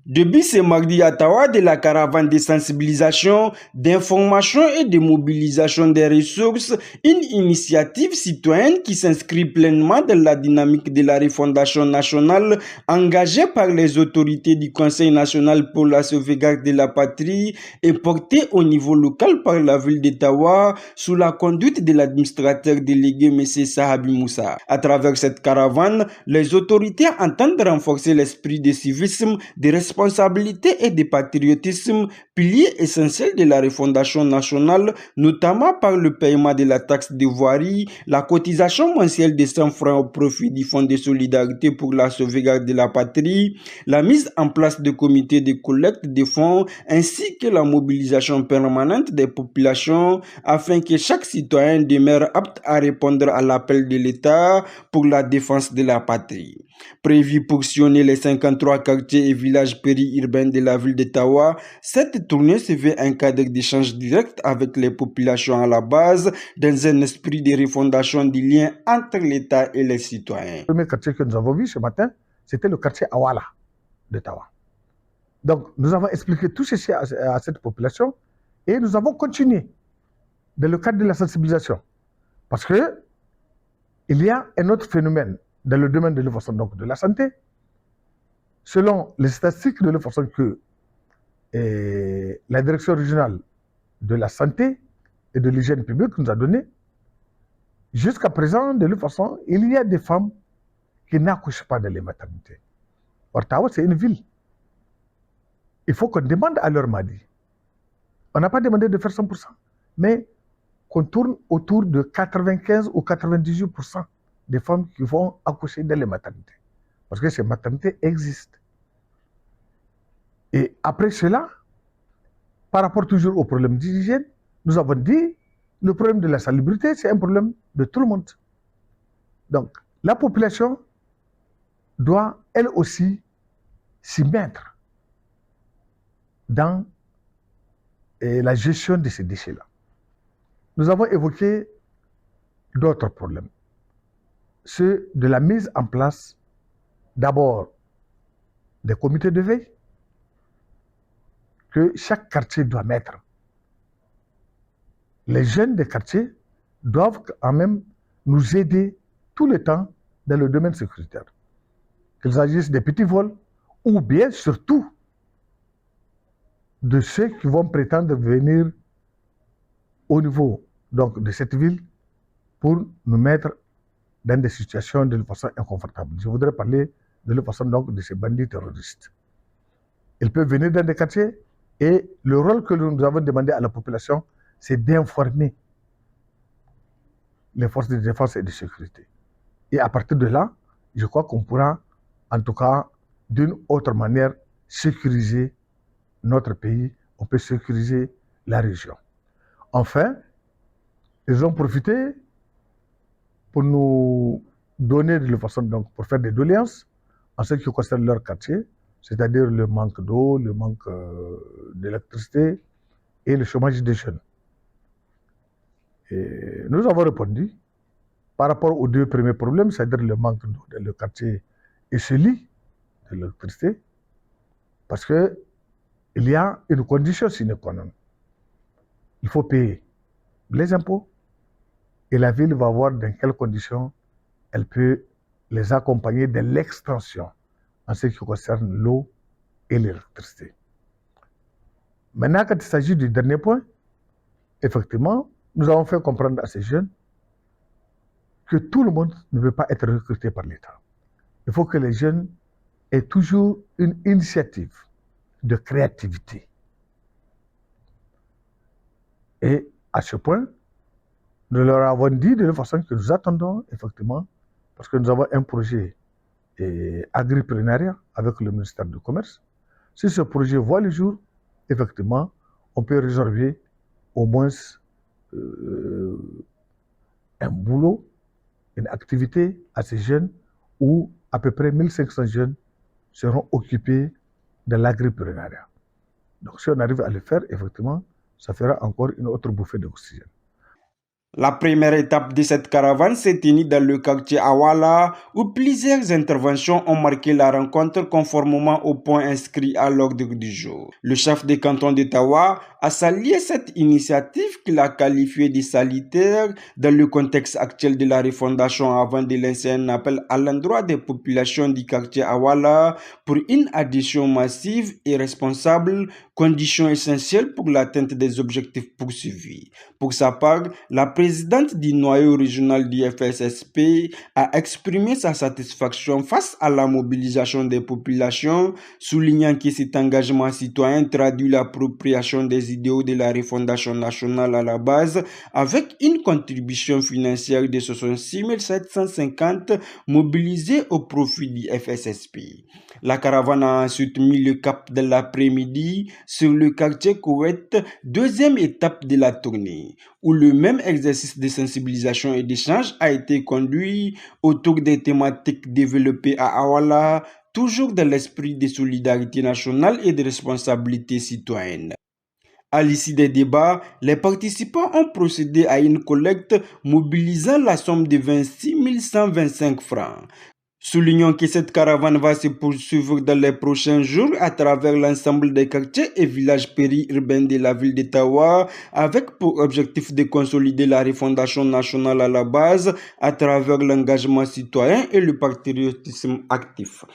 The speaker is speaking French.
Depuis ce mardi à Tawa de la caravane de sensibilisation, d'information et de mobilisation des ressources, une initiative citoyenne qui s'inscrit pleinement dans la dynamique de la refondation nationale engagée par les autorités du Conseil national pour la sauvegarde de la patrie et portée au niveau local par la ville de Tawa sous la conduite de l'administrateur délégué M. Sahabi Moussa. À travers cette caravane, les autorités entendent renforcer l'esprit de civisme, de responsabilité et de patriotisme, piliers essentiels de la refondation nationale, notamment par le paiement de la taxe de voirie, la cotisation mensuelle de 100 francs au profit du Fonds de solidarité pour la sauvegarde de la patrie, la mise en place de comités de collecte de fonds, ainsi que la mobilisation permanente des populations afin que chaque citoyen demeure apte à répondre à l'appel de l'État pour la défense de la patrie. Prévu pour sillonner les 53 quartiers et villages périurbains de la ville de Tawa, cette tournée se veut un cadre d'échange direct avec les populations à la base, dans un esprit de refondation du lien entre l'État et les citoyens. Le premier quartier que nous avons vu ce matin, c'était le quartier Awala de Tawa. Donc, nous avons expliqué tout ceci à cette population et nous avons continué dans le cadre de la sensibilisation. Parce que il y a un autre phénomène dans le domaine de l'information, donc de la santé. Selon les statistiques de l'information que la direction régionale de la santé et de l'hygiène publique nous a donné, jusqu'à présent, de l'information, il y a des femmes qui n'accouchent pas dans les maternités. Ottawa, c'est une ville. Il faut qu'on demande à leur mari. On n'a pas demandé de faire 100%, mais qu'on tourne autour de 95 ou 98% des femmes qui vont accoucher dans les maternités. Parce que ces maternités existent. Et après cela, par rapport toujours au problème d'hygiène, nous avons dit le problème de la salubrité, c'est un problème de tout le monde. Donc, la population doit, elle aussi, s'y mettre dans la gestion de ces déchets-là. Nous avons évoqué d'autres problèmes. Ceux de la mise en place, d'abord, des comités de veille que chaque quartier doit mettre. Les jeunes des quartiers doivent quand même nous aider tout le temps dans le domaine sécuritaire. Qu'il s'agisse des petits vols ou bien surtout de ceux qui vont prétendre venir au niveau donc, de cette ville pour nous mettre dans des situations de façon inconfortable. Je voudrais parler de façon donc de ces bandits terroristes. Ils peuvent venir dans des quartiers et le rôle que nous avons demandé à la population, c'est d'informer les forces de défense et de sécurité. Et à partir de là, je crois qu'on pourra, en tout cas, d'une autre manière, sécuriser notre pays, on peut sécuriser la région. Enfin, ils ont profité pour nous donner de façon, donc, pour faire des doléances en ce qui concerne leur quartier, c'est-à-dire le manque d'eau, le manque d'électricité et le chômage des jeunes. Et nous avons répondu par rapport aux deux premiers problèmes, c'est-à-dire le manque d'eau dans le quartier et celui de l'électricité, parce que il y a une condition sine qua non. Il faut payer les impôts et la ville va voir dans quelles conditions elle peut les accompagner de l'extension en ce qui concerne l'eau et l'électricité. Maintenant, quand il s'agit du dernier point, effectivement, nous avons fait comprendre à ces jeunes que tout le monde ne peut pas être recruté par l'État. Il faut que les jeunes aient toujours une initiative de créativité. Et à ce point, nous leur avons dit de la façon que nous attendons, effectivement, parce que nous avons un projet agripreneuriat avec le ministère du Commerce. Si ce projet voit le jour, effectivement, on peut réserver au moins un boulot, une activité à ces jeunes où à peu près 1500 jeunes seront occupés de l'agripreneuriat. Donc si on arrive à le faire, effectivement, ça fera encore une autre bouffée d'oxygène. La première étape de cette caravane s'est tenue dans le quartier Awala, où plusieurs interventions ont marqué la rencontre conformément au point inscrit à l'ordre du jour. Le chef de canton de Tawa a salué cette initiative qu'il a qualifiée de salutaire dans le contexte actuel de la refondation avant de lancer un appel à l'endroit des populations du quartier Awala pour une adhésion massive et responsable, condition essentielle pour l'atteinte des objectifs poursuivis. Pour sa part, la présidente du noyau régional du FSSP a exprimé sa satisfaction face à la mobilisation des populations, soulignant que cet engagement citoyen traduit l'appropriation des idéaux de la refondation nationale à la base, avec une contribution financière de 66 750 mobilisée au profit du FSSP. La caravane a ensuite mis le cap de l'après-midi sur le quartier Koweït, deuxième étape de la tournée, où le même exercice de sensibilisation et d'échange a été conduit autour des thématiques développées à Awala, toujours dans l'esprit de solidarité nationale et de responsabilité citoyenne. À l'issue des débats, les participants ont procédé à une collecte mobilisant la somme de 26 125 francs. Soulignons que cette caravane va se poursuivre dans les prochains jours à travers l'ensemble des quartiers et villages périurbains de la ville d'Ottawa, avec pour objectif de consolider la refondation nationale à la base à travers l'engagement citoyen et le patriotisme actif.